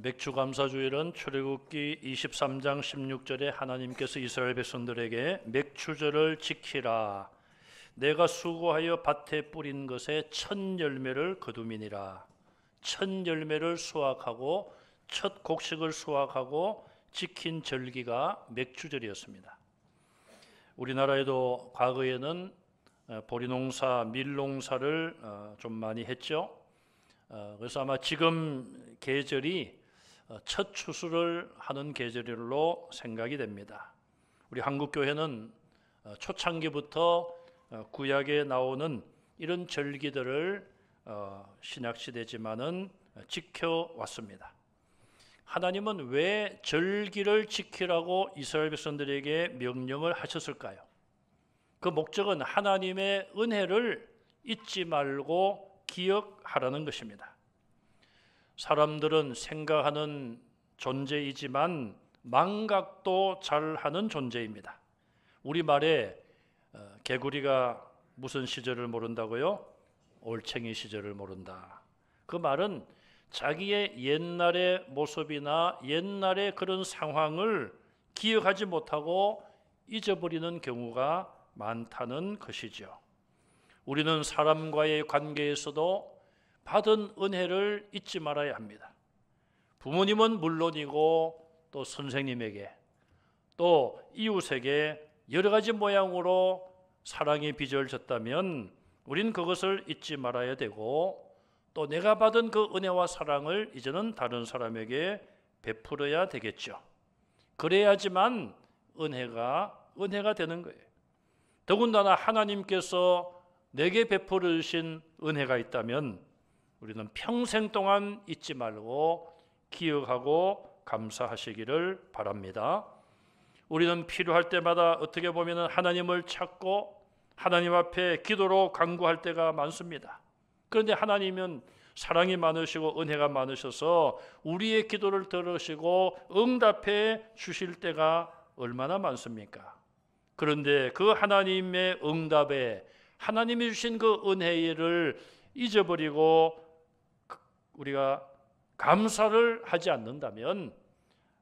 맥주감사주일은 출애굽기 23장 16절에 하나님께서 이스라엘 백성들에게 맥주절을 지키라. 내가 수고하여 밭에 뿌린 것에 첫 열매를 거두미니라. 첫 열매를 수확하고 첫 곡식을 수확하고 지킨 절기가 맥주절이었습니다. 우리나라에도 과거에는 보리농사, 밀농사를 좀 많이 했죠. 그래서 아마 지금 계절이 첫 추수를 하는 계절로 생각이 됩니다. 우리 한국교회는 초창기부터 구약에 나오는 이런 절기들을 신약시대지만은 지켜왔습니다. 하나님은 왜 절기를 지키라고 이스라엘 백성들에게 명령을 하셨을까요? 그 목적은 하나님의 은혜를 잊지 말고 기억하라는 것입니다. 사람들은 생각하는 존재이지만 망각도 잘하는 존재입니다. 우리말에 개구리가 무슨 시절을 모른다고요? 올챙이 시절을 모른다. 그 말은 자기의 옛날의 모습이나 옛날의 그런 상황을 기억하지 못하고 잊어버리는 경우가 많다는 것이죠. 우리는 사람과의 관계에서도 받은 은혜를 잊지 말아야 합니다. 부모님은 물론이고 또 선생님에게 또 이웃에게 여러 가지 모양으로 사랑의 빚을 졌다면 우린 그것을 잊지 말아야 되고 또 내가 받은 그 은혜와 사랑을 이제는 다른 사람에게 베풀어야 되겠죠. 그래야지만 은혜가 되는 거예요. 더군다나 하나님께서 내게 베풀어 주신 은혜가 있다면 우리는 평생 동안 잊지 말고 기억하고 감사하시기를 바랍니다. 우리는 필요할 때마다 어떻게 보면 하나님을 찾고 하나님 앞에 기도로 간구할 때가 많습니다. 그런데 하나님은 사랑이 많으시고 은혜가 많으셔서 우리의 기도를 들으시고 응답해 주실 때가 얼마나 많습니까? 그런데 그 하나님의 응답에 하나님이 주신 그 은혜를 잊어버리고 우리가 감사를 하지 않는다면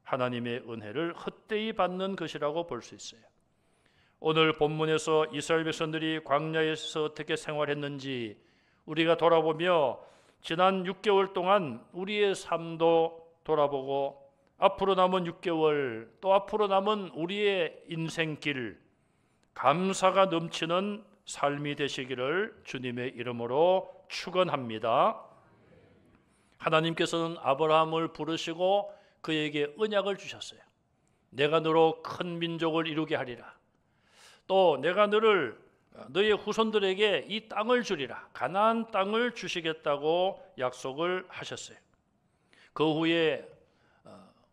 하나님의 은혜를 헛되이 받는 것이라고 볼 수 있어요. 오늘 본문에서 이스라엘 백성들이 광야에서 어떻게 생활했는지 우리가 돌아보며 지난 6개월 동안 우리의 삶도 돌아보고 앞으로 남은 6개월 또 앞으로 남은 우리의 인생길 감사가 넘치는 삶이 되시기를 주님의 이름으로 축원합니다. 하나님께서는 아브라함을 부르시고 그에게 언약을 주셨어요. 내가 너로 큰 민족을 이루게 하리라. 또 내가 너의 후손들에게 이 땅을 주리라. 가나안 땅을 주시겠다고 약속을 하셨어요. 그 후에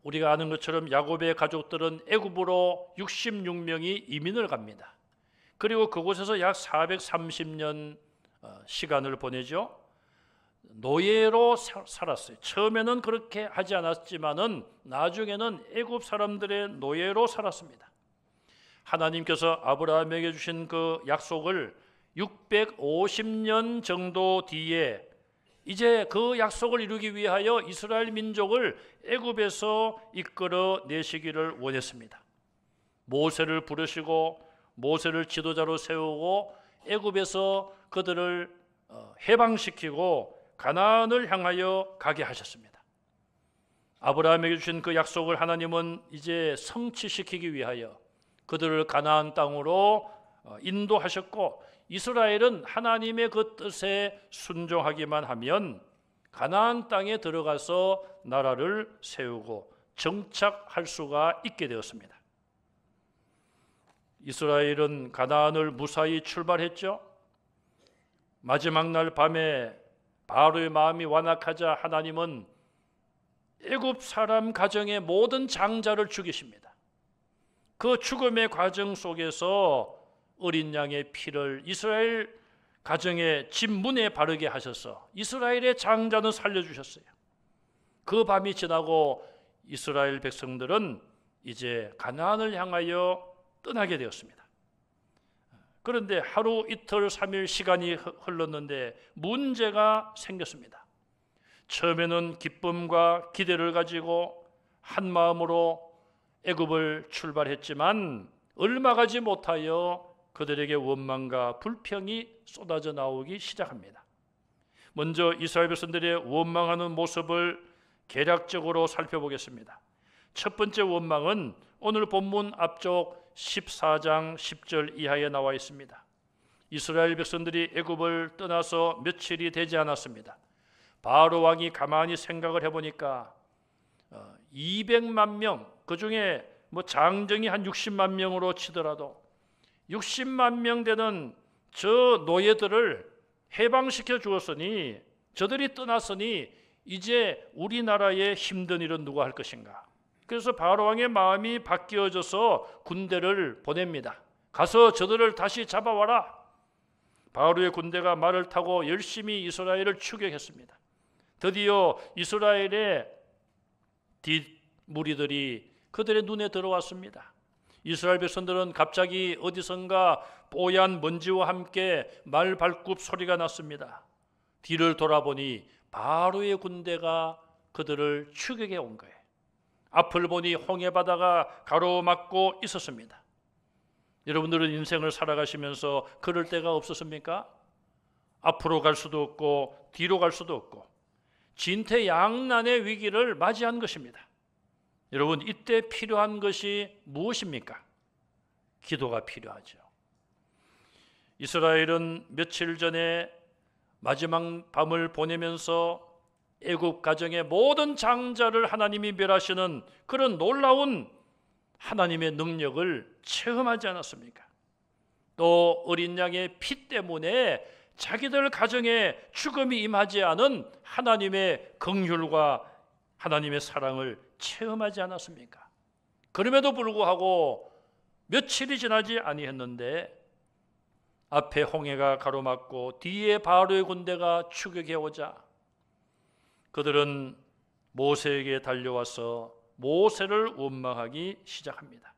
우리가 아는 것처럼 야곱의 가족들은 애굽으로 66명이 이민을 갑니다. 그리고 그곳에서 약 430년 시간을 보내죠. 노예로 살았어요. 처음에는 그렇게 하지 않았지만은 나중에는 애굽 사람들의 노예로 살았습니다. 하나님께서 아브라함에게 주신 그 약속을 650년 정도 뒤에 이제 그 약속을 이루기 위하여 이스라엘 민족을 애굽에서 이끌어 내시기를 원했습니다. 모세를 부르시고 모세를 지도자로 세우고 애굽에서 그들을 해방시키고 가나안을 향하여 가게 하셨습니다. 아브라함에게 주신 그 약속을 하나님은 이제 성취시키기 위하여 그들을 가나안 땅으로 인도하셨고 이스라엘은 하나님의 그 뜻에 순종하기만 하면 가나안 땅에 들어가서 나라를 세우고 정착할 수가 있게 되었습니다. 이스라엘은 가나안을 무사히 출발했죠. 마지막 날 밤에 바로의 마음이 완악하자 하나님은 애굽 사람 가정의 모든 장자를 죽이십니다. 그 죽음의 과정 속에서 어린 양의 피를 이스라엘 가정의 집 문에 바르게 하셔서 이스라엘의 장자는 살려주셨어요. 그 밤이 지나고 이스라엘 백성들은 이제 가나안을 향하여 떠나게 되었습니다. 그런데 하루 이틀 3일 시간이 흘렀는데 문제가 생겼습니다. 처음에는 기쁨과 기대를 가지고 한 마음으로 애굽을 출발했지만 얼마 가지 못하여 그들에게 원망과 불평이 쏟아져 나오기 시작합니다. 먼저 이스라엘 백성들의 원망하는 모습을 개략적으로 살펴보겠습니다. 첫 번째 원망은 오늘 본문 앞쪽 14장 10절 이하에 나와 있습니다. 이스라엘 백성들이 애굽을 떠나서 며칠이 되지 않았습니다. 바로 왕이 가만히 생각을 해보니까 200만 명, 그중에 장정이 한 60만 명으로 치더라도 60만 명 되는 저 노예들을 해방시켜 주었으니, 저들이 떠났으니 이제 우리나라의 힘든 일은 누가 할 것인가. 그래서 바로 왕의 마음이 바뀌어져서 군대를 보냅니다. 가서 저들을 다시 잡아와라. 바로의 군대가 말을 타고 열심히 이스라엘을 추격했습니다. 드디어 이스라엘의 뒷무리들이 그들의 눈에 들어왔습니다. 이스라엘 백성들은 갑자기 어디선가 뽀얀 먼지와 함께 말발굽 소리가 났습니다. 뒤를 돌아보니 바로의 군대가 그들을 추격해 온 거예요. 앞을 보니 홍해바다가 가로막고 있었습니다. 여러분들은 인생을 살아가시면서 그럴 때가 없었습니까? 앞으로 갈 수도 없고 뒤로 갈 수도 없고 진퇴양난의 위기를 맞이한 것입니다. 여러분, 이때 필요한 것이 무엇입니까? 기도가 필요하죠. 이스라엘은 며칠 전에 마지막 밤을 보내면서 애굽 가정의 모든 장자를 하나님이 멸하시는 그런 놀라운 하나님의 능력을 체험하지 않았습니까? 또 어린 양의 피 때문에 자기들 가정에 죽음이 임하지 않은 하나님의 긍휼과 하나님의 사랑을 체험하지 않았습니까? 그럼에도 불구하고 며칠이 지나지 아니했는데 앞에 홍해가 가로막고 뒤에 바로의 군대가 추격해 오자 그들은 모세에게 달려와서 모세를 원망하기 시작합니다.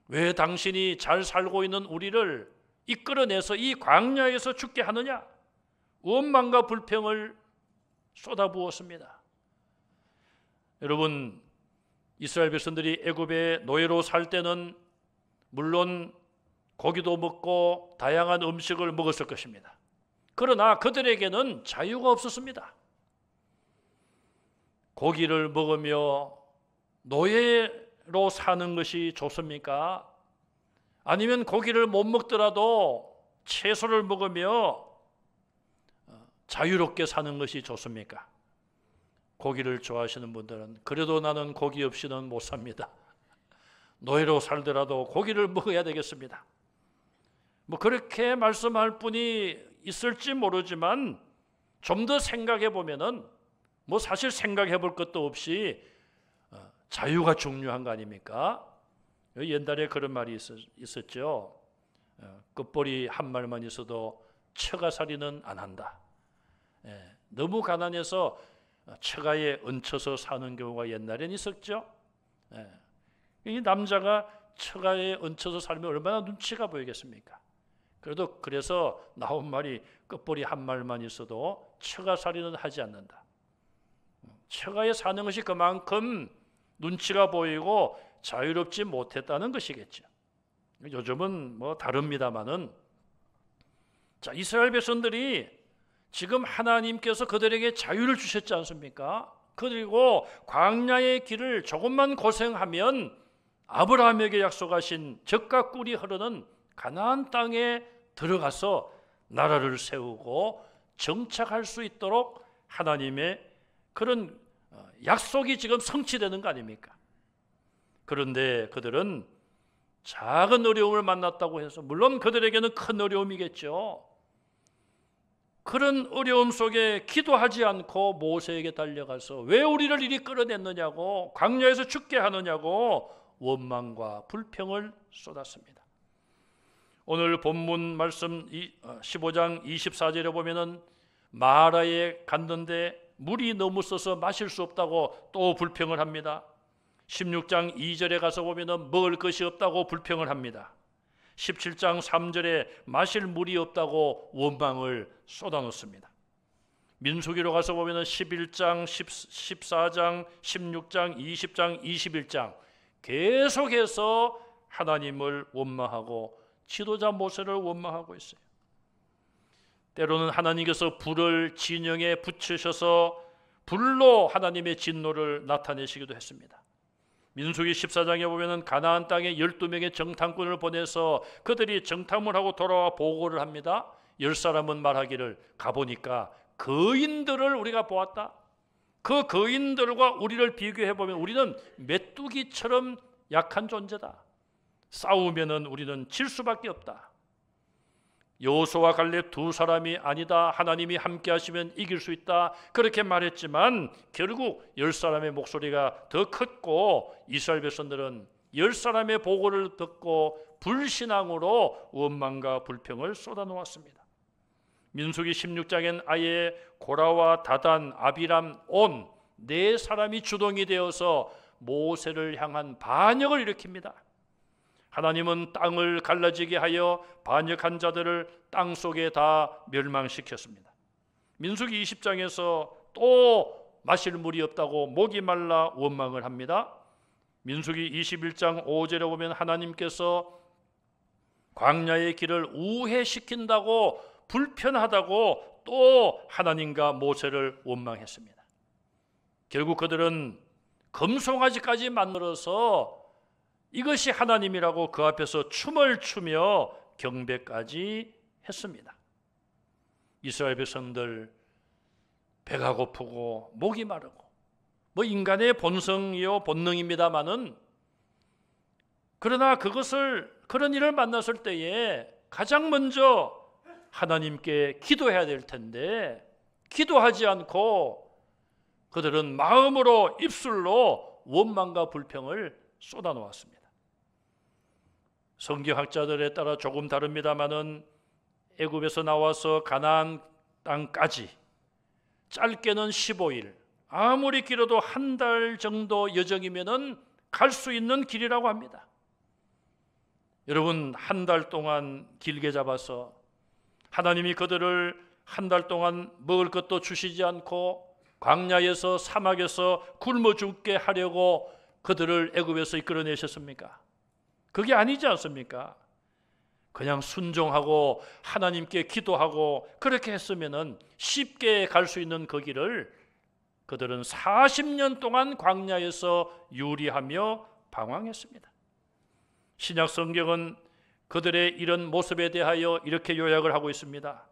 왜 당신이 잘 살고 있는 우리를 이끌어내서 이 광야에서 죽게 하느냐? 원망과 불평을 쏟아부었습니다. 여러분, 이스라엘 백성들이 애굽의 노예로 살 때는 물론 고기도 먹고 다양한 음식을 먹었을 것입니다. 그러나 그들에게는 자유가 없었습니다. 고기를 먹으며 노예로 사는 것이 좋습니까? 아니면 고기를 못 먹더라도 채소를 먹으며 자유롭게 사는 것이 좋습니까? 고기를 좋아하시는 분들은 그래도 나는 고기 없이는 못 삽니다. 노예로 살더라도 고기를 먹어야 되겠습니다. 그렇게 말씀할 분이 있을지 모르지만 좀 더 생각해 보면은 사실 생각해 볼 것도 없이 자유가 중요한 거 아닙니까? 옛날에 그런 말이 있었죠. 끝벌이 한 말만 있어도 처가살이는 안 한다. 너무 가난해서 처가에 얹혀서 사는 경우가 옛날엔 있었죠. 이 남자가 처가에 얹혀서 살면 얼마나 눈치가 보이겠습니까? 그래서 나온 말이 끝벌이 한 말만 있어도 처가살이는 하지 않는다. 처가에 사는 것이 그만큼 눈치가 보이고 자유롭지 못했다는 것이겠죠. 요즘은 다릅니다마는 이스라엘 백성들이 지금 하나님께서 그들에게 자유를 주셨지 않습니까? 그리고 광야의 길을 조금만 고생하면 아브라함에게 약속하신 젖과 꿀이 흐르는 가나안 땅에 들어가서 나라를 세우고 정착할 수 있도록 하나님의 그런 약속이 지금 성취되는 거 아닙니까? 그런데 그들은 작은 어려움을 만났다고 해서, 물론 그들에게는 큰 어려움이겠죠. 그런 어려움 속에 기도하지 않고 모세에게 달려가서 왜 우리를 이리 끌어냈느냐고, 광야에서 죽게 하느냐고 원망과 불평을 쏟았습니다. 오늘 본문 말씀 15장 24절에 보면은 마라에 갔는데 물이 너무 써서 마실 수 없다고 또 불평을 합니다. 16장 2절에 가서 보면은 먹을 것이 없다고 불평을 합니다. 17장 3절에 마실 물이 없다고 원망을 쏟아놓습니다. 민수기로 가서 보면 11장, 14장, 16장, 20장, 21장 계속해서 하나님을 원망하고 지도자 모세를 원망하고 있어요. 때로는 하나님께서 불을 진영에 붙이셔서 불로 하나님의 진노를 나타내시기도 했습니다. 민수기 14장에 보면 가나안 땅에 12명의 정탐꾼을 보내서 그들이 정탐을 하고 돌아와 보고를 합니다. 10사람은 말하기를 가보니까 거인들을 우리가 보았다. 그 거인들과 우리를 비교해보면 우리는 메뚜기처럼 약한 존재다. 싸우면은 우리는 질 수밖에 없다. 여호수아와 갈렙 두 사람이 아니다. 하나님이 함께 하시면 이길 수 있다. 그렇게 말했지만 결국 10사람의 목소리가 더 컸고 이스라엘 백성들은 10사람의 보고를 듣고 불신앙으로 원망과 불평을 쏟아놓았습니다. 민수기 16장엔 아예 고라와 다단, 아비람, 온 네 사람이 주동이 되어서 모세를 향한 반역을 일으킵니다. 하나님은 땅을 갈라지게 하여 반역한 자들을 땅 속에 다 멸망시켰습니다. 민수기 20장에서 또 마실 물이 없다고 목이 말라 원망을 합니다. 민수기 21장 5절에 보면 하나님께서 광야의 길을 우회시킨다고 불편하다고 또 하나님과 모세를 원망했습니다. 결국 그들은 금송아지까지 만들어서 이것이 하나님이라고 그 앞에서 춤을 추며 경배까지 했습니다. 이스라엘 백성들 배가 고프고 목이 마르고 뭐 인간의 본성이요 본능입니다마는 그러나 그런 일을 만났을 때에 가장 먼저 하나님께 기도해야 될 텐데 기도하지 않고 그들은 마음으로 입술로 원망과 불평을 쏟아놓았습니다. 성경학자들에 따라 조금 다릅니다마는 애굽에서 나와서 가나안 땅까지 짧게는 15일, 아무리 길어도 한 달 정도 여정이면은 갈 수 있는 길이라고 합니다. 여러분, 한 달 동안 길게 잡아서 하나님이 그들을 한 달 동안 먹을 것도 주시지 않고 광야에서 사막에서 굶어 죽게 하려고 그들을 애굽에서 이끌어내셨습니까? 그게 아니지 않습니까? 그냥 순종하고 하나님께 기도하고 그렇게 했으면은 쉽게 갈 수 있는 그 길을 그들은 40년 동안 광야에서 유리하며 방황했습니다. 신약 성경은 그들의 이런 모습에 대하여 이렇게 요약을 하고 있습니다.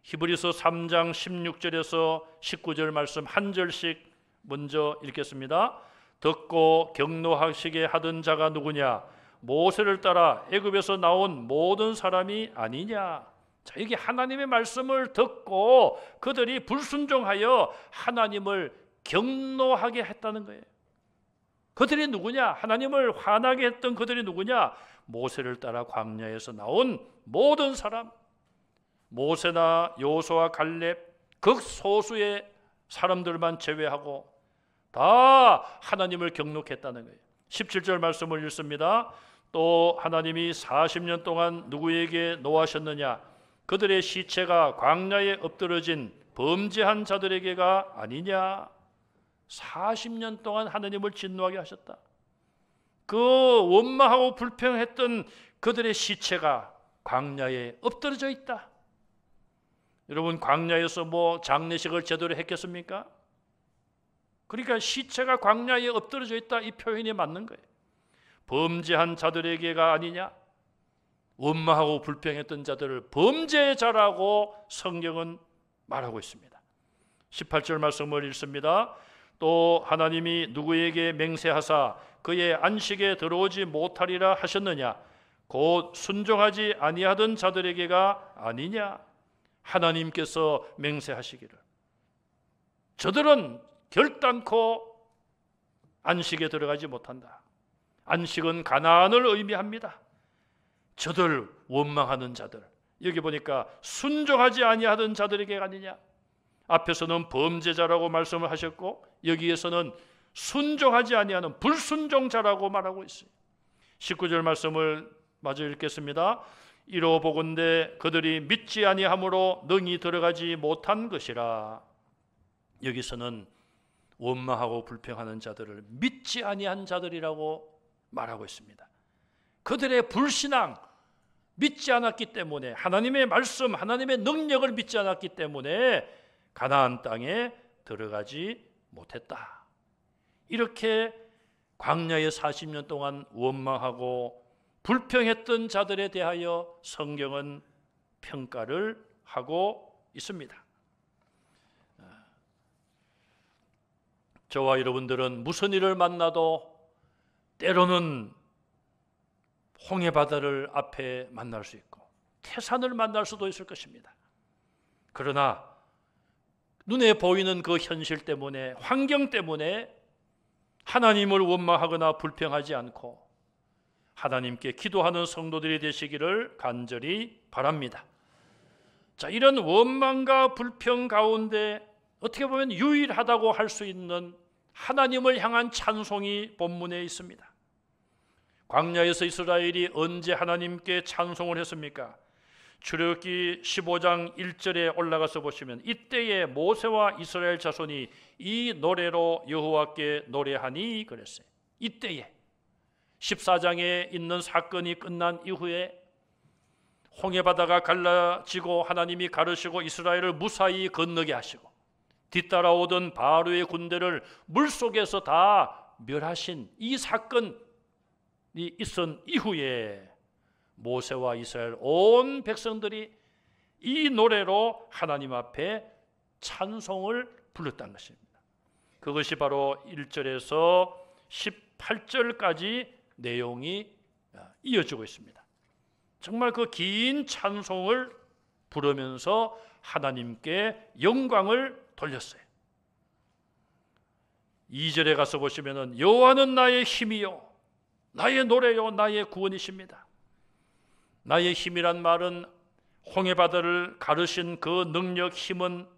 히브리서 3장 16절에서 19절 말씀 한 절씩 먼저 읽겠습니다. 듣고 경노하시게 하던 자가 누구냐? 모세를 따라 애굽에서 나온 모든 사람이 아니냐? 자, 여기 하나님의 말씀을 듣고 그들이 불순종하여 하나님을 경노하게 했다는 거예요. 그들이 누구냐? 하나님을 화나게 했던 그들이 누구냐? 모세를 따라 광야에서 나온 모든 사람, 모세나 여호수아, 갈렙 극소수의 사람들만 제외하고 다 하나님을 경노했다는 거예요. 17절 말씀을 읽습니다. 또 하나님이 40년 동안 누구에게 노하셨느냐? 그들의 시체가 광야에 엎드러진 범죄한 자들에게가 아니냐? 40년 동안 하나님을 진노하게 하셨다. 그 원망하고 불평했던 그들의 시체가 광야에 엎드러져 있다. 여러분, 광야에서 뭐 장례식을 제대로 했겠습니까? 그러니까 시체가 광야에 엎드러져 있다, 이 표현이 맞는 거예요. 범죄한 자들에게가 아니냐? 원망하고 불평했던 자들을 범죄자라고 성경은 말하고 있습니다. 18절 말씀을 읽습니다. 또 하나님이 누구에게 맹세하사 그의 안식에 들어오지 못하리라 하셨느냐? 곧 순종하지 아니하던 자들에게가 아니냐? 하나님께서 맹세하시기를 저들은 결단코 안식에 들어가지 못한다. 안식은 가나안을 의미합니다. 저들 원망하는 자들, 여기 보니까 순종하지 아니하던 자들에게 아니냐? 앞에서는 범죄자라고 말씀을 하셨고 여기에서는 순종하지 아니하는 불순종자라고 말하고 있어요. 19절 말씀을 마저 읽겠습니다. 이로 보건대 그들이 믿지 아니함으로 능히 들어가지 못한 것이라. 여기서는 원망하고 불평하는 자들을 믿지 아니한 자들이라고 말하고 있습니다. 그들의 불신앙, 믿지 않았기 때문에, 하나님의 말씀, 하나님의 능력을 믿지 않았기 때문에 가나안 땅에 들어가지 못했다. 이렇게 광야에 40년 동안 원망하고 불평했던 자들에 대하여 성경은 평가를 하고 있습니다. 저와 여러분들은 무슨 일을 만나도 때로는 홍해바다를 앞에 만날 수 있고 태산을 만날 수도 있을 것입니다. 그러나 눈에 보이는 그 현실 때문에, 환경 때문에 하나님을 원망하거나 불평하지 않고 하나님께 기도하는 성도들이 되시기를 간절히 바랍니다. 자, 이런 원망과 불평 가운데 어떻게 보면 유일하다고 할 수 있는 하나님을 향한 찬송이 본문에 있습니다. 광야에서 이스라엘이 언제 하나님께 찬송을 했습니까? 출애굽기 15장 1절에 올라가서 보시면 이때에 모세와 이스라엘 자손이 이 노래로 여호와께 노래하니 그랬어요. 이때에 14장에 있는 사건이 끝난 이후에 홍해바다가 갈라지고 하나님이 가르시고 이스라엘을 무사히 건너게 하시고 뒤따라오던 바로의 군대를 물속에서 다 멸하신 이 사건이 있은 이후에 모세와 이스라엘 온 백성들이 이 노래로 하나님 앞에 찬송을 불렀다는 것입니다. 그것이 바로 1절에서 18절까지 내용이 이어지고 있습니다. 정말 그 긴 찬송을 부르면서 하나님께 영광을 돌렸어요. 2절에 가서 보시면은 여호와는 나의 힘이요 나의 노래요 나의 구원이십니다. 나의 힘이란 말은 홍해바다를 가르신 그 능력, 힘은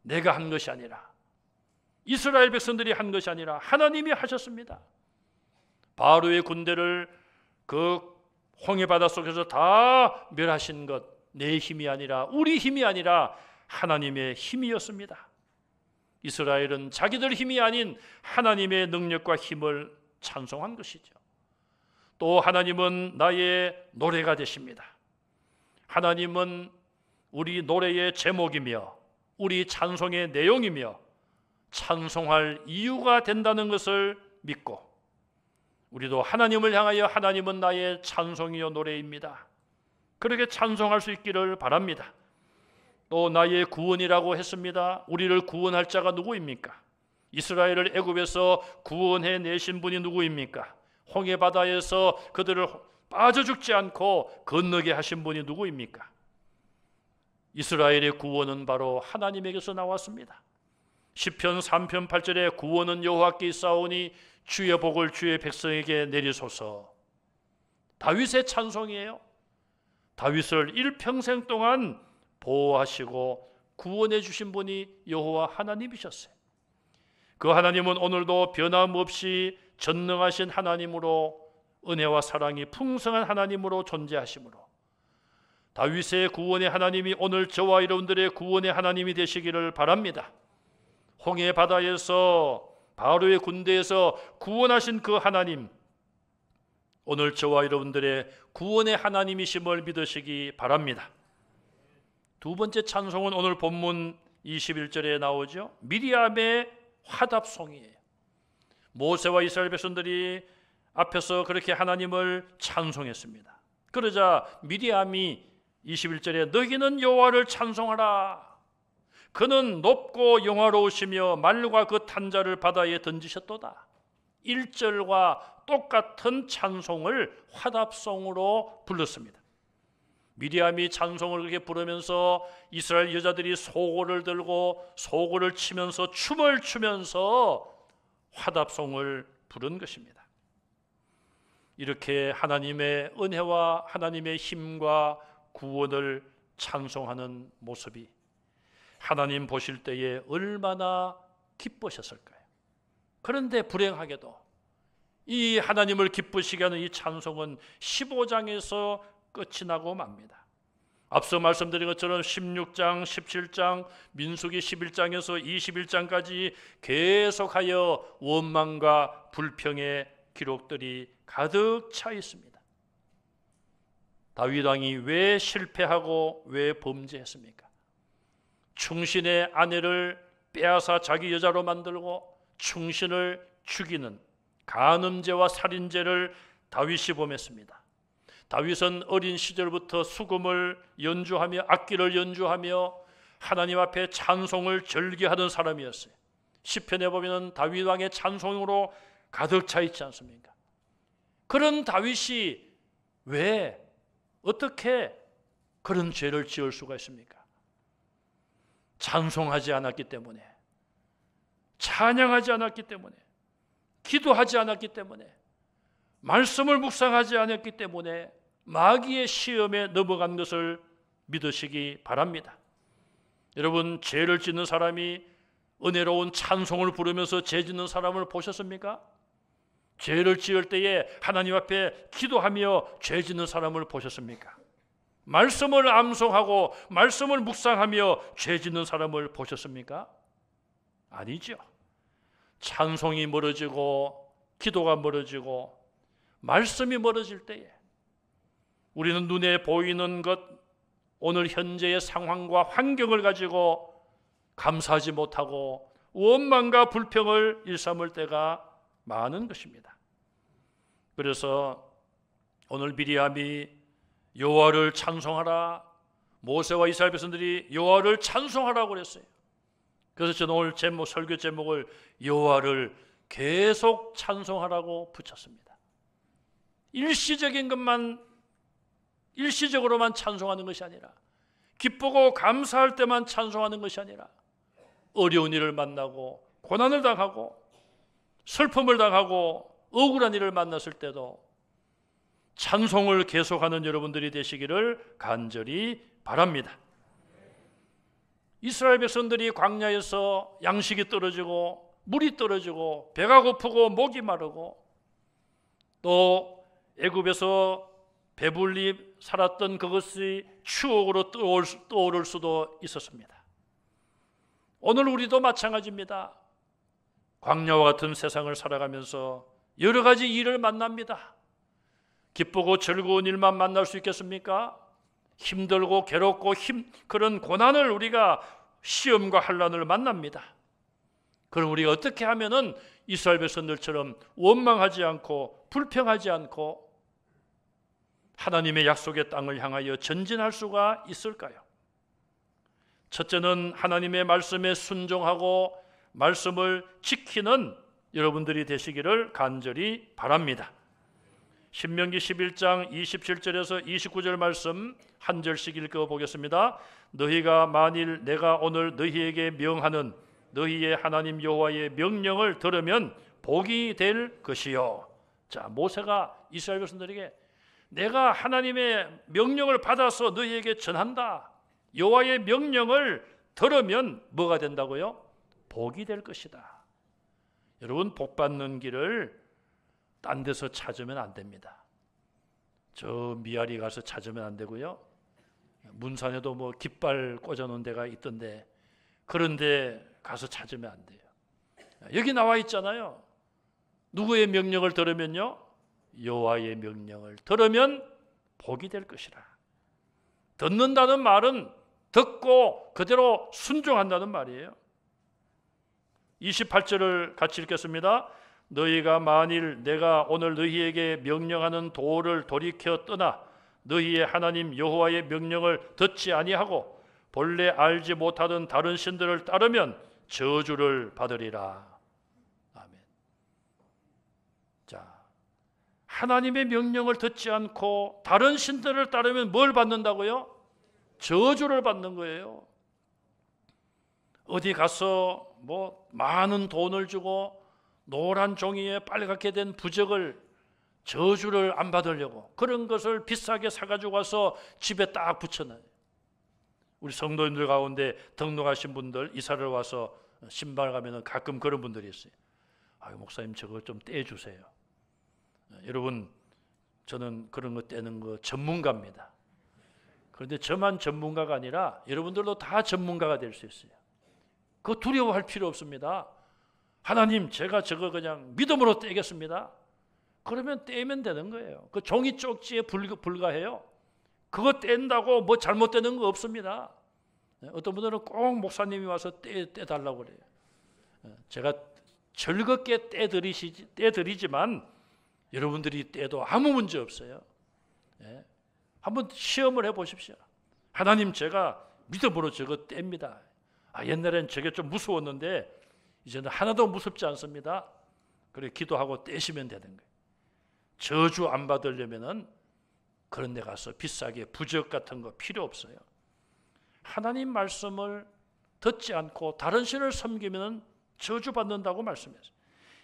내가 한 것이 아니라 이스라엘 백성들이 한 것이 아니라 하나님이 하셨습니다. 바로의 군대를 그 홍해바다 속에서 다 멸하신 것 내 힘이 아니라, 우리 힘이 아니라 하나님의 힘이었습니다. 이스라엘은 자기들 힘이 아닌 하나님의 능력과 힘을 찬송한 것이죠. 또 하나님은 나의 노래가 되십니다. 하나님은 우리 노래의 제목이며 우리 찬송의 내용이며 찬송할 이유가 된다는 것을 믿고 우리도 하나님을 향하여 하나님은 나의 찬송이요 노래입니다. 그렇게 찬송할 수 있기를 바랍니다. 또 나의 구원이라고 했습니다. 우리를 구원할 자가 누구입니까? 이스라엘을 애굽에서 구원해 내신 분이 누구입니까? 홍해바다에서 그들을 빠져 죽지 않고 건너게 하신 분이 누구입니까? 이스라엘의 구원은 바로 하나님에게서 나왔습니다. 시편 3편 8절에 구원은 여호와께 있사오니 주의 복을 주의 백성에게 내리소서. 다윗의 찬송이에요. 다윗을 일평생 동안 보호하시고 구원해 주신 분이 여호와 하나님이셨어요. 그 하나님은 오늘도 변함없이 전능하신 하나님으로 은혜와 사랑이 풍성한 하나님으로 존재하시므로 다윗의 구원의 하나님이 오늘 저와 여러분들의 구원의 하나님이 되시기를 바랍니다. 홍해 바다에서 바로의 군대에서 구원하신 그 하나님, 오늘 저와 여러분들의 구원의 하나님이심을 믿으시기 바랍니다. 두 번째 찬송은 오늘 본문 21절에 나오죠. 미리암의 화답송이에요. 모세와 이스라엘 백성들이 앞에서 그렇게 하나님을 찬송했습니다. 그러자 미리암이 21절에 너희는 여호와를 찬송하라. 그는 높고 영화로우시며 말과 그 탄자를 바다에 던지셨도다. 1절과 똑같은 찬송을 화답송으로 불렀습니다. 미리암이 찬송을 그렇게 부르면서 이스라엘 여자들이 소고를 들고 소고를 치면서 춤을 추면서 화답송을 부른 것입니다. 이렇게 하나님의 은혜와 하나님의 힘과 구원을 찬송하는 모습이 하나님 보실 때에 얼마나 기쁘셨을까요? 그런데 불행하게도 이 하나님을 기쁘시게 하는 이 찬송은 15장에서 끝이 나고 맙니다. 앞서 말씀드린 것처럼 16장, 17장, 민수기 11장에서 21장까지 계속하여 원망과 불평의 기록들이 가득 차 있습니다. 다윗 왕이 왜 실패하고 왜 범죄했습니까? 충신의 아내를 빼앗아 자기 여자로 만들고 충신을 죽이는 간음죄와 살인죄를 다윗이 범했습니다. 다윗은 어린 시절부터 수금을 연주하며 악기를 연주하며 하나님 앞에 찬송을 절기하던 사람이었어요. 시편에 보면 다윗 왕의 찬송으로 가득 차 있지 않습니까? 그런 다윗이 왜 어떻게 그런 죄를 지을 수가 있습니까? 찬송하지 않았기 때문에, 찬양하지 않았기 때문에, 기도하지 않았기 때문에, 말씀을 묵상하지 않았기 때문에 마귀의 시험에 넘어간 것을 믿으시기 바랍니다. 여러분, 죄를 짓는 사람이 은혜로운 찬송을 부르면서 죄 짓는 사람을 보셨습니까? 죄를 지을 때에 하나님 앞에 기도하며 죄 짓는 사람을 보셨습니까? 말씀을 암송하고 말씀을 묵상하며 죄 짓는 사람을 보셨습니까? 아니죠. 찬송이 멀어지고 기도가 멀어지고 말씀이 멀어질 때에 우리는 눈에 보이는 것, 오늘 현재의 상황과 환경을 가지고 감사하지 못하고 원망과 불평을 일삼을 때가 많은 것입니다. 그래서 오늘 미리암이 여호와를 찬송하라, 모세와 이스라엘 백성들이 여호와를 찬송하라고 그랬어요. 그래서 저는 오늘 설교 제목을 여호와를 계속 찬송하라고 붙였습니다. 일시적인 것만, 일시적으로만 찬송하는 것이 아니라, 기쁘고 감사할 때만 찬송하는 것이 아니라, 어려운 일을 만나고 고난을 당하고 슬픔을 당하고 억울한 일을 만났을 때도 찬송을 계속하는 여러분들이 되시기를 간절히 바랍니다. 이스라엘 백성들이 광야에서 양식이 떨어지고 물이 떨어지고 배가 고프고 목이 마르고 또 애굽에서 배불리 살았던 그것이 추억으로 떠오를 수도 있었습니다. 오늘 우리도 마찬가지입니다. 광야와 같은 세상을 살아가면서 여러 가지 일을 만납니다. 기쁘고 즐거운 일만 만날 수 있겠습니까? 힘들고 괴롭고 그런 고난을 우리가 시험과 환난을 만납니다. 그럼 우리가 어떻게 하면은 이스라엘 백성들처럼 원망하지 않고 불평하지 않고 하나님의 약속의 땅을 향하여 전진할 수가 있을까요? 첫째는 하나님의 말씀에 순종하고 말씀을 지키는 여러분들이 되시기를 간절히 바랍니다. 신명기 11장 27절에서 29절 말씀 한 절씩 읽어보겠습니다. 너희가 만일 내가 오늘 너희에게 명하는 너희의 하나님 여호와의 명령을 들으면 복이 될 것이요. 자, 모세가 이스라엘 백성들에게 내가 하나님의 명령을 받아서 너희에게 전한다. 여호와의 명령을 들으면 뭐가 된다고요? 복이 될 것이다. 여러분, 복 받는 길을 딴 데서 찾으면 안 됩니다. 저 미아리 가서 찾으면 안 되고요. 문산에도 뭐 깃발 꽂아놓은 데가 있던데 그런데 가서 찾으면 안 돼요. 여기 나와 있잖아요. 누구의 명령을 들으면요? 여호와의 명령을 들으면 복이 될 것이라. 듣는다는 말은 듣고 그대로 순종한다는 말이에요. 28절을 같이 읽겠습니다. 너희가 만일 내가 오늘 너희에게 명령하는 도를 돌이켜 떠나 너희의 하나님 여호와의 명령을 듣지 아니하고 본래 알지 못하던 다른 신들을 따르면 저주를 받으리라. 아멘. 자, 하나님의 명령을 듣지 않고 다른 신들을 따르면 뭘 받는다고요? 저주를 받는 거예요. 어디 가서 뭐 많은 돈을 주고 노란 종이에 빨갛게 된 부적을 저주를 안 받으려고 그런 것을 비싸게 사가지고 와서 집에 딱 붙여놔요. 우리 성도님들 가운데 등록하신 분들 이사를 와서 신발 가면은 가끔 그런 분들이 있어요. 아유, 목사님 저거 좀 떼주세요. 여러분, 저는 그런 거 떼는 거 전문가입니다. 그런데 저만 전문가가 아니라 여러분들도 다 전문가가 될 수 있어요. 그거 두려워할 필요 없습니다. 하나님, 제가 저거 그냥 믿음으로 떼겠습니다. 그러면 떼면 되는 거예요. 그 종이 쪽지에 불과해요. 그거 뗀다고 뭐 잘못되는 거 없습니다. 어떤 분들은 꼭 목사님이 와서 떼달라고 그래요. 제가 즐겁게 떼드리지만 여러분들이 떼도 아무 문제 없어요. 한번 시험을 해보십시오. 하나님, 제가 믿음으로 저거 뗍니다. 옛날엔 저게 좀 무서웠는데 이제는 하나도 무섭지 않습니다. 그래 기도하고 떼시면 되는 거예요. 저주 안 받으려면은 그런 데 가서 비싸게 부적 같은 거 필요 없어요. 하나님 말씀을 듣지 않고 다른 신을 섬기면 저주 받는다고 말씀했어요.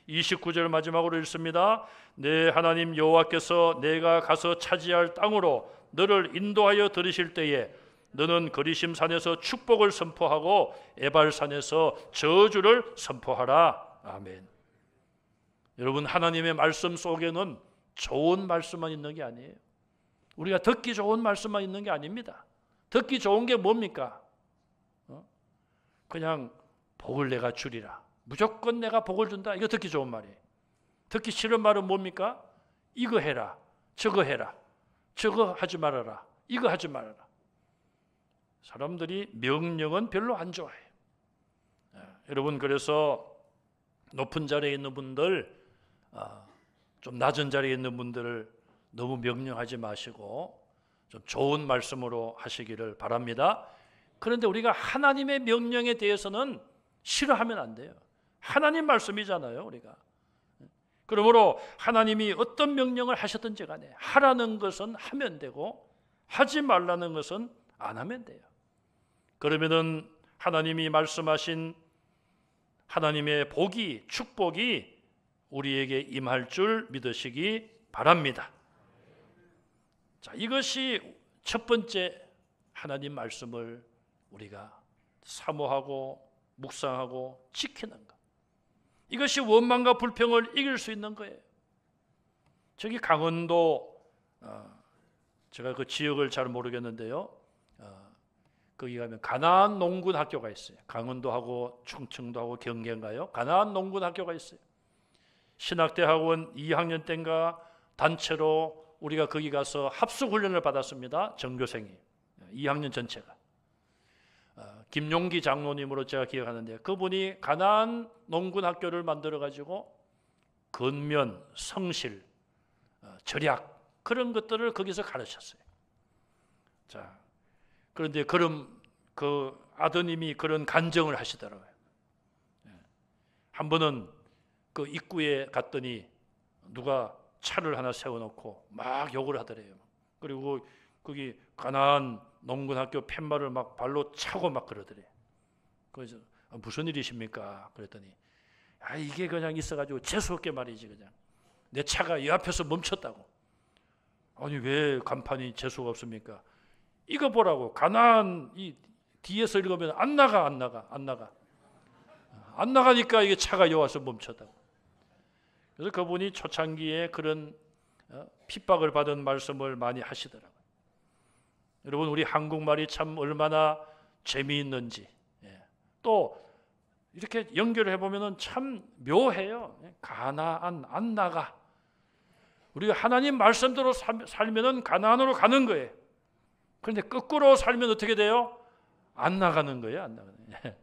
29절 마지막으로 읽습니다. 내 하나님 여호와께서 내가 가서 차지할 땅으로 너를 인도하여 들으실 때에 너는 그리심 산에서 축복을 선포하고 에발산에서 저주를 선포하라. 아멘. 여러분, 하나님의 말씀 속에는 좋은 말씀만 있는 게 아니에요. 우리가 듣기 좋은 말씀만 있는 게 아닙니다. 듣기 좋은 게 뭡니까? 그냥 복을 내가 주리라. 무조건 내가 복을 준다. 이거 듣기 좋은 말이에요. 듣기 싫은 말은 뭡니까? 이거 해라, 저거 해라, 저거 하지 말아라, 이거 하지 말아라. 사람들이 명령은 별로 안 좋아해요. 여러분, 그래서 높은 자리에 있는 분들, 좀 낮은 자리에 있는 분들을 너무 명령하지 마시고 좀 좋은 말씀으로 하시기를 바랍니다. 그런데 우리가 하나님의 명령에 대해서는 싫어하면 안 돼요. 하나님 말씀이잖아요, 우리가. 그러므로 하나님이 어떤 명령을 하셨든지 간에 하라는 것은 하면 되고 하지 말라는 것은 안 하면 돼요. 그러면은 하나님이 말씀하신 하나님의 복이, 축복이 우리에게 임할 줄 믿으시기 바랍니다. 자, 이것이 첫 번째 하나님 말씀을 우리가 사모하고 묵상하고 지키는 것. 이것이 원망과 불평을 이길 수 있는 거예요. 저기 강원도, 제가 그 지역을 잘 모르겠는데요. 거기 가면 가나안 농군 학교가 있어요. 강원도하고 충청도하고 경계인가요? 가나안 농군 학교가 있어요. 신학대학원 2학년 때인가 단체로 우리가 거기 가서 합숙훈련을 받았습니다. 전교생이 2학년 전체가. 김용기 장로님으로 제가 기억하는데 그분이 가나안 농군 학교를 만들어 가지고 건면, 성실, 절약 그런 것들을 거기서 가르쳤어요. 자, 그런데 그 아드님이 그런 간증을 하시더라고요. 한 번은 그 입구에 갔더니 누가 차를 하나 세워놓고 막 욕을 하더래요. 그리고 거기 가나안 농군학교 팻말을 막 발로 차고 막 그러더래요. 그래서 무슨 일이십니까? 그랬더니 이게 그냥 있어가지고 재수없게 말이지 그냥 내 차가 이 앞에서 멈췄다고. 아니 왜 간판이 재수가 없습니까? 이거 보라고. 가나안 이 뒤에서 읽으면 안 나가니까 이게 차가 여와서 멈췄다고. 그래서 그분이 초창기에 그런 핍박을 받은 말씀을 많이 하시더라고요. 여러분, 우리 한국말이 참 얼마나 재미있는지 또 이렇게 연결해 보면은 참 묘해요. 가나안 안 나가. 우리가 하나님 말씀대로 살면은 가나안으로 가는 거예요. 그런데 거꾸로 살면 어떻게 돼요? 안 나가는 거예요. 안 나가는 거예요.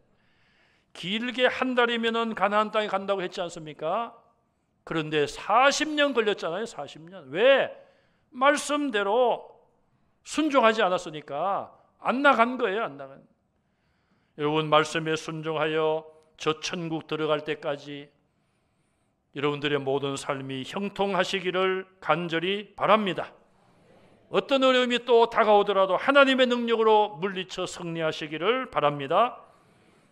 길게 한 달이면은 가나안 땅에 간다고 했지 않습니까? 그런데 40년 걸렸잖아요. 40년. 왜? 말씀대로 순종하지 않았으니까 안 나간 거예요. 안 나간. 여러분, 말씀에 순종하여 저 천국 들어갈 때까지 여러분들의 모든 삶이 형통하시기를 간절히 바랍니다. 어떤 어려움이 또 다가오더라도 하나님의 능력으로 물리쳐 승리하시기를 바랍니다.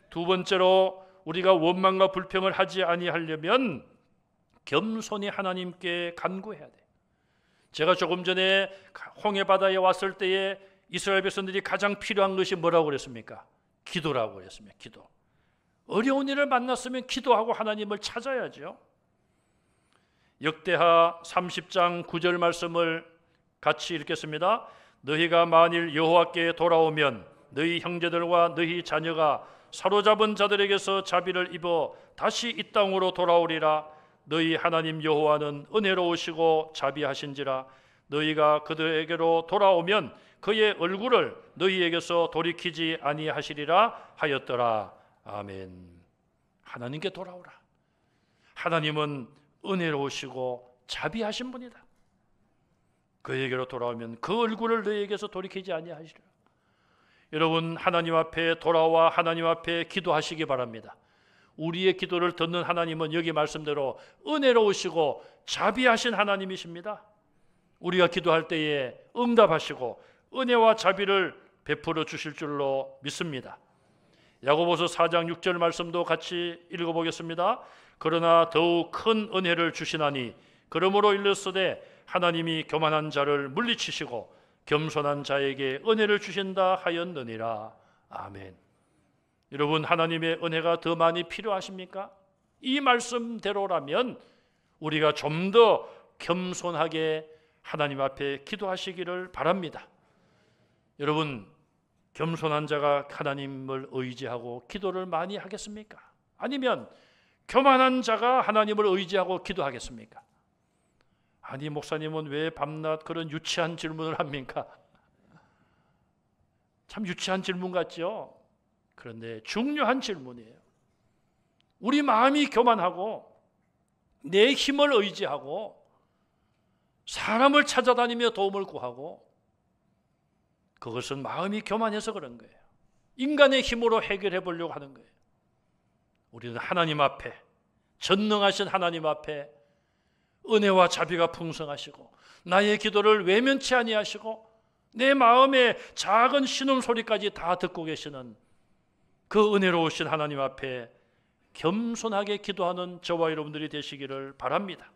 두 번째로 우리가 원망과 불평을 하지 아니하려면 겸손히 하나님께 간구해야 돼. 제가 조금 전에 홍해 바다에 왔을 때에 이스라엘 백성들이 가장 필요한 것이 뭐라고 그랬습니까? 기도라고 그랬습니다. 기도. 어려운 일을 만났으면 기도하고 하나님을 찾아야죠. 역대하 30장 9절 말씀을 같이 읽겠습니다. 너희가 만일 여호와께 돌아오면 너희 형제들과 너희 자녀가 사로잡은 자들에게서 자비를 입어 다시 이 땅으로 돌아오리라. 너희 하나님 여호와는 은혜로우시고 자비하신지라. 너희가 그들에게로 돌아오면 그의 얼굴을 너희에게서 돌이키지 아니하시리라 하였더라. 아멘. 하나님께 돌아오라. 하나님은 은혜로우시고 자비하신 분이다. 그에게로 돌아오면 그 얼굴을 너희에게서 돌이키지 아니하시리라. 여러분, 하나님 앞에 돌아와 하나님 앞에 기도하시기 바랍니다. 우리의 기도를 듣는 하나님은 여기 말씀대로 은혜로우시고 자비하신 하나님이십니다. 우리가 기도할 때에 응답하시고 은혜와 자비를 베풀어 주실 줄로 믿습니다. 야고보서 4장 6절 말씀도 같이 읽어보겠습니다. 그러나 더욱 큰 은혜를 주시나니 그러므로 일렀으되 하나님이 교만한 자를 물리치시고 겸손한 자에게 은혜를 주신다 하였느니라. 아멘. 여러분, 하나님의 은혜가 더 많이 필요하십니까? 이 말씀대로라면 우리가 좀 더 겸손하게 하나님 앞에 기도하시기를 바랍니다. 여러분, 겸손한 자가 하나님을 의지하고 기도를 많이 하겠습니까? 아니면 교만한 자가 하나님을 의지하고 기도하겠습니까? 아니, 목사님은 왜 밤낮 그런 유치한 질문을 합니까? 참 유치한 질문 같죠? 그런데 중요한 질문이에요. 우리 마음이 교만하고 내 힘을 의지하고 사람을 찾아다니며 도움을 구하고, 그것은 마음이 교만해서 그런 거예요. 인간의 힘으로 해결해 보려고 하는 거예요. 우리는 하나님 앞에, 전능하신 하나님 앞에 은혜와 자비가 풍성하시고 나의 기도를 외면치 아니하시고 내 마음의 작은 신음소리까지 다 듣고 계시는 그 은혜로우신 하나님 앞에 겸손하게 기도하는 저와 여러분들이 되시기를 바랍니다.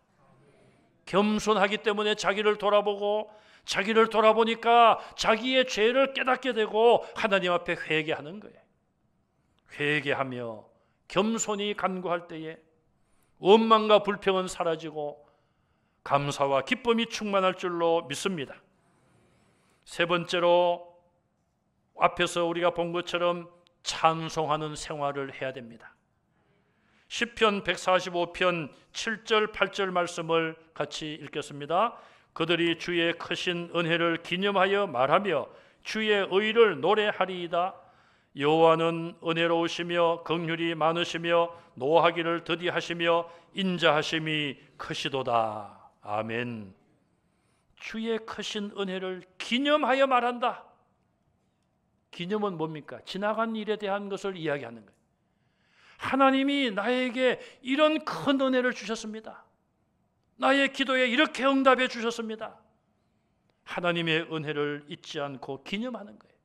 겸손하기 때문에 자기를 돌아보고, 자기를 돌아보니까 자기의 죄를 깨닫게 되고 하나님 앞에 회개하는 거예요. 회개하며 겸손히 간구할 때에 원망과 불평은 사라지고 감사와 기쁨이 충만할 줄로 믿습니다. 세 번째로, 앞에서 우리가 본 것처럼 찬송하는 생활을 해야 됩니다. 시편 145편 7절 8절 말씀을 같이 읽겠습니다. 그들이 주의 크신 은혜를 기념하여 말하며 주의 의를 노래하리이다. 여호와는 은혜로우시며 긍휼이 많으시며 노하기를 더디하시며 인자하심이 크시도다. 아멘. 주의 크신 은혜를 기념하여 말한다. 기념은 뭡니까? 지나간 일에 대한 것을 이야기하는 거예요. 하나님이 나에게 이런 큰 은혜를 주셨습니다. 나의 기도에 이렇게 응답해 주셨습니다. 하나님의 은혜를 잊지 않고 기념하는 거예요.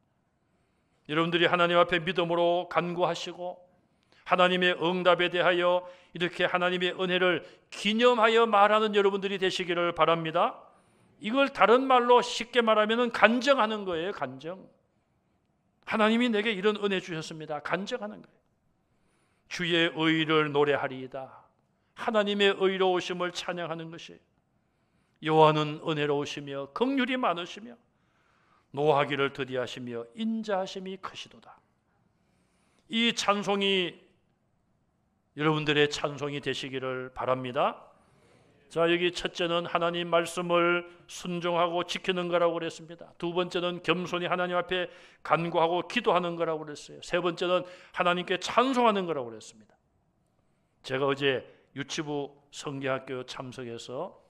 여러분들이 하나님 앞에 믿음으로 간구하시고 하나님의 응답에 대하여 이렇게 하나님의 은혜를 기념하여 말하는 여러분들이 되시기를 바랍니다. 이걸 다른 말로 쉽게 말하면 간증하는 거예요. 간증. 하나님이 내게 이런 은혜 주셨습니다. 간증하는 거예요. 주의 의를 노래하리이다. 하나님의 의로우심을 찬양하는 것이, 여호와는 은혜로우시며 긍휼이 많으시며 노하기를 더디하시며 인자하심이 크시도다. 이 찬송이 여러분들의 찬송이 되시기를 바랍니다. 자, 여기 첫째는 하나님 말씀을 순종하고 지키는 거라고 그랬습니다. 두 번째는 겸손히 하나님 앞에 간구하고 기도하는 거라고 그랬어요. 세 번째는 하나님께 찬송하는 거라고 그랬습니다. 제가 어제 유치부 성경학교 참석해서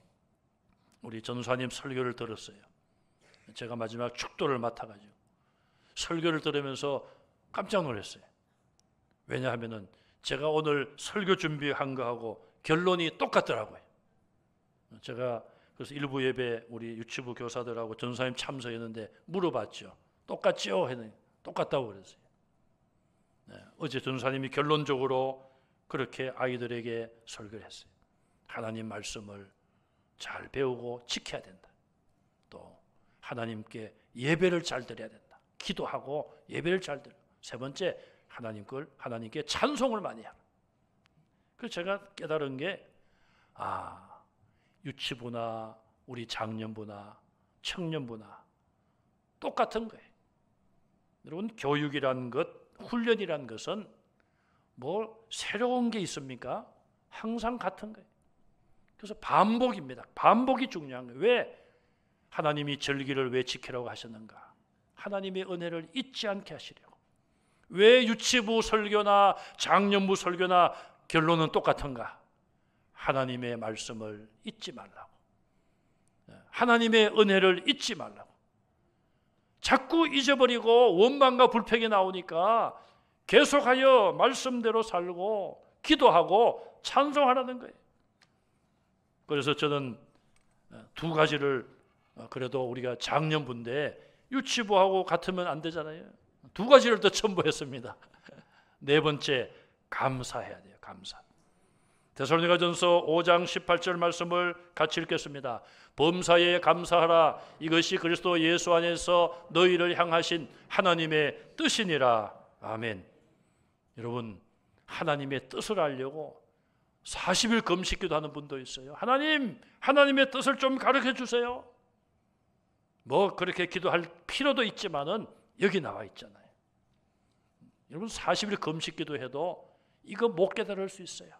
우리 전사님 설교를 들었어요. 제가 마지막 축도를 맡아가지고 설교를 들으면서 깜짝 놀랐어요. 왜냐하면은 제가 오늘 설교 준비한 거하고 결론이 똑같더라고요. 제가 그래서 일부 예배 우리 유치부 교사들하고 전사님 참석했는데 물어봤죠. 똑같죠? 했더니 똑같다고 그랬어요. 네, 어제 전사님이 결론적으로 그렇게 아이들에게 설교를 했어요. 하나님 말씀을 잘 배우고 지켜야 된다. 또 하나님께 예배를 잘 드려야 된다. 기도하고 예배를 잘 드려. 세 번째, 하나님께 찬송을 많이 하라. 그래서 제가 깨달은 게, 유치부나 우리 장년부나 청년부나 똑같은 거예요. 여러분, 교육이란 것, 훈련이란 것은 뭐 새로운 게 있습니까? 항상 같은 거예요. 그래서 반복입니다. 반복이 중요한 거예요. 왜 하나님이 절기를 왜 지키라고 하셨는가? 하나님의 은혜를 잊지 않게 하시려고. 왜 유치부 설교나 장년부 설교나 결론은 똑같은가? 하나님의 말씀을 잊지 말라고. 하나님의 은혜를 잊지 말라고. 자꾸 잊어버리고 원망과 불평이 나오니까 계속하여 말씀대로 살고 기도하고 찬송하라는 거예요. 그래서 저는 두 가지를, 그래도 우리가 장년부인데 유치부하고 같으면 안 되잖아요. 두 가지를 더 첨부했습니다. 네 번째, 감사해야 돼요. 감사. 데살로니가전서 5장 18절 말씀을 같이 읽겠습니다. 범사에 감사하라. 이것이 그리스도 예수 안에서 너희를 향하신 하나님의 뜻이니라. 아멘. 여러분, 하나님의 뜻을 알려고 40일 금식기도 하는 분도 있어요. 하나님의 뜻을 좀 가르쳐 주세요. 뭐 그렇게 기도할 필요도 있지만은 여기 나와 있잖아요. 여러분, 40일 금식기도 해도 이거 못 깨달을 수 있어요.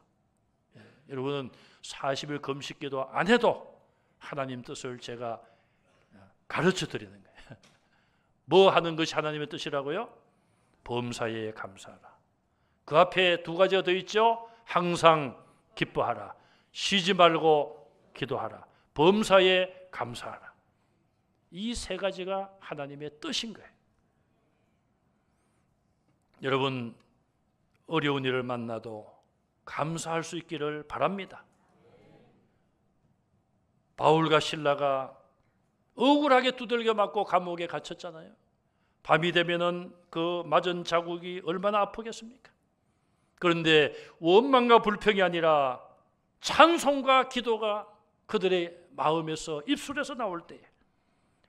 여러분은 40일 금식기도 안 해도 하나님 뜻을 제가 가르쳐 드리는 거예요. 뭐 하는 것이 하나님의 뜻이라고요? 범사에 감사하라. 그 앞에 두 가지가 더 있죠. 항상 기뻐하라. 쉬지 말고 기도하라. 범사에 감사하라. 이 세 가지가 하나님의 뜻인 거예요. 여러분, 어려운 일을 만나도 감사할 수 있기를 바랍니다. 바울과 실라가 억울하게 두들겨 맞고 감옥에 갇혔잖아요. 밤이 되면은 그 맞은 자국이 얼마나 아프겠습니까? 그런데 원망과 불평이 아니라 찬송과 기도가 그들의 마음에서 입술에서 나올 때에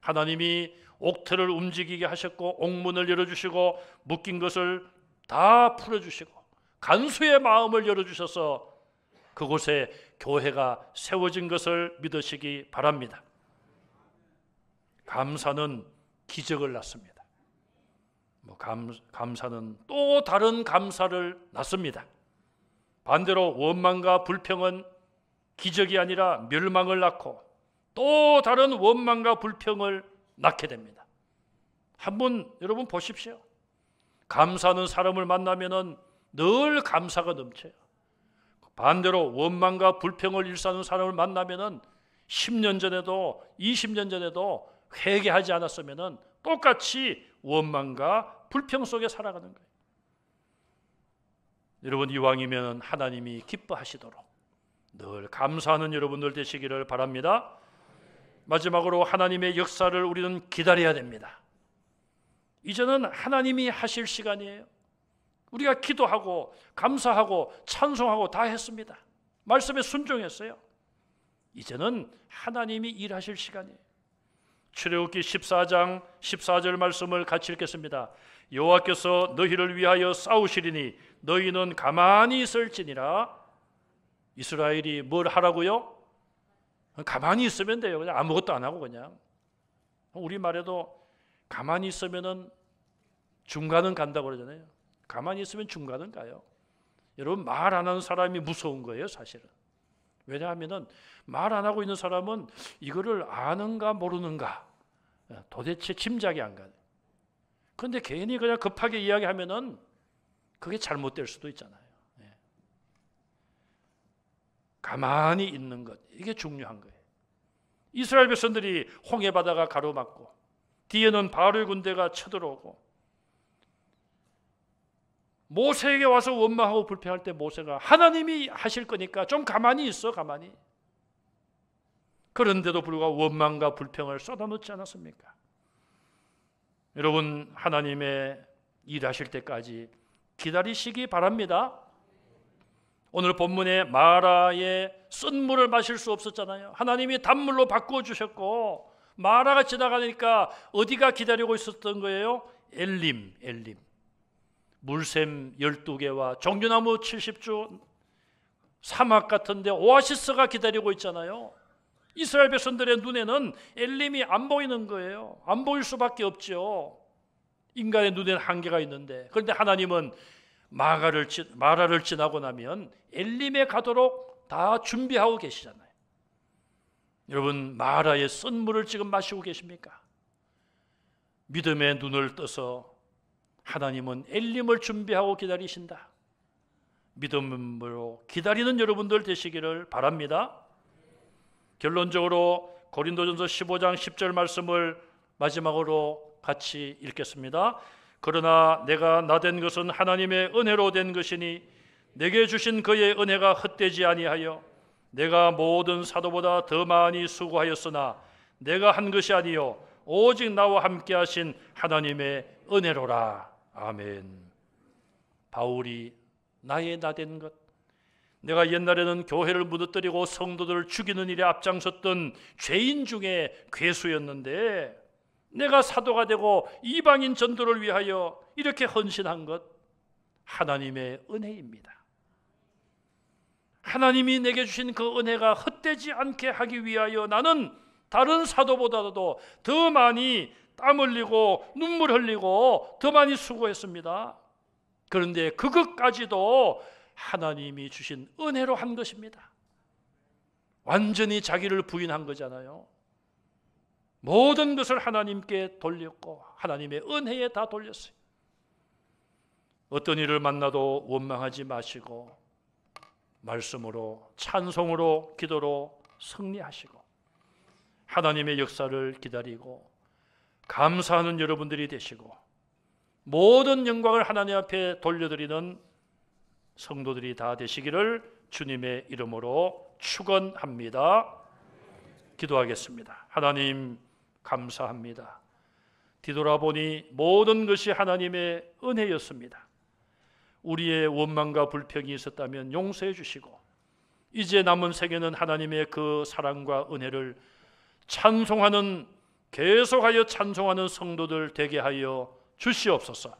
하나님이 옥틀을 움직이게 하셨고 옥문을 열어주시고 묶인 것을 다 풀어주시고 간수의 마음을 열어주셔서 그곳에 교회가 세워진 것을 믿으시기 바랍니다. 감사는 기적을 낳습니다. 감사는 또 다른 감사를 낳습니다. 반대로 원망과 불평은 기적이 아니라 멸망을 낳고 또 다른 원망과 불평을 낳게 됩니다. 한번 여러분 보십시오. 감사하는 사람을 만나면은 늘 감사가 넘쳐요. 반대로 원망과 불평을 일삼는 사람을 만나면은 10년 전에도 20년 전에도 회개하지 않았으면은 똑같이 원망과 불평 속에 살아가는 거예요. 여러분, 이왕이면 하나님이 기뻐하시도록 늘 감사하는 여러분들 되시기를 바랍니다. 마지막으로 하나님의 역사를 우리는 기다려야 됩니다. 이제는 하나님이 하실 시간이에요. 우리가 기도하고 감사하고 찬송하고 다 했습니다. 말씀에 순종했어요. 이제는 하나님이 일하실 시간이에요. 출애굽기 14장 14절 말씀을 같이 읽겠습니다. 여호와께서 너희를 위하여 싸우시리니 너희는 가만히 있을지니라. 이스라엘이 뭘 하라고요? 가만히 있으면 돼요. 그냥 아무것도 안 하고 그냥. 우리말에도 가만히 있으면은 중간은 간다고 그러잖아요. 가만히 있으면 중간은 가요. 여러분, 말 안 하는 사람이 무서운 거예요, 사실은. 왜냐하면은 말 안 하고 있는 사람은 이거를 아는가 모르는가 도대체 짐작이 안 가요. 그런데 괜히 그냥 급하게 이야기하면은 그게 잘못될 수도 있잖아요. 가만히 있는 것, 이게 중요한 거예요. 이스라엘 백성들이 홍해 바다가 가로막고 뒤에는 바로의 군대가 쳐들어오고 모세에게 와서 원망하고 불평할 때 모세가 하나님이 하실 거니까 좀 가만히 있어, 가만히. 그런데도 불구하고 원망과 불평을 쏟아놓지 않았습니까? 여러분, 하나님의 일하실 때까지 기다리시기 바랍니다. 오늘 본문에 마라의 쓴물을 마실 수 없었잖아요. 하나님이 단물로 바꾸어 주셨고 마라가 지나가니까 어디가 기다리고 있었던 거예요? 엘림. 물샘 12개와 종려나무 70주 사막 같은데 오아시스가 기다리고 있잖아요. 이스라엘 백성들의 눈에는 엘림이 안 보이는 거예요. 안 보일 수밖에 없죠. 인간의 눈에는 한계가 있는데, 그런데 하나님은 마라를 지나고 나면 엘림에 가도록 다 준비하고 계시잖아요. 여러분, 마라의 쓴 물을 지금 마시고 계십니까? 믿음의 눈을 떠서 하나님은 엘림을 준비하고 기다리신다. 믿음으로 기다리는 여러분들 되시기를 바랍니다. 결론적으로 고린도전서 15장 10절 말씀을 마지막으로 같이 읽겠습니다. 그러나 내가 나된 것은 하나님의 은혜로 된 것이니 내게 주신 그의 은혜가 헛되지 아니하여 내가 모든 사도보다 더 많이 수고하였으나 내가 한 것이 아니요 오직 나와 함께 하신 하나님의 은혜로라. 아멘. 바울이 나의 나된 것, 내가 옛날에는 교회를 무너뜨리고 성도들을 죽이는 일에 앞장섰던 죄인 중에 괴수였는데 내가 사도가 되고 이방인 전도를 위하여 이렇게 헌신한 것, 하나님의 은혜입니다. 하나님이 내게 주신 그 은혜가 헛되지 않게 하기 위하여 나는 다른 사도보다도 더 많이 땀 흘리고 눈물 흘리고 더 많이 수고했습니다. 그런데 그것까지도 하나님이 주신 은혜로 한 것입니다. 완전히 자기를 부인한 거잖아요. 모든 것을 하나님께 돌렸고 하나님의 은혜에 다 돌렸어요. 어떤 일을 만나도 원망하지 마시고 말씀으로, 찬송으로, 기도로 승리하시고 하나님의 역사를 기다리고 감사하는 여러분들이 되시고 모든 영광을 하나님 앞에 돌려드리는 성도들이 다 되시기를 주님의 이름으로 축원합니다. 기도하겠습니다. 하나님 감사합니다. 뒤돌아보니 모든 것이 하나님의 은혜였습니다. 우리의 원망과 불평이 있었다면 용서해 주시고 이제 남은 세계는 하나님의 그 사랑과 은혜를 찬송하는, 계속하여 찬송하는 성도들 되게 하여 주시옵소서.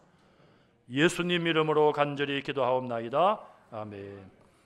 예수님 이름으로 간절히 기도하옵나이다. 아멘.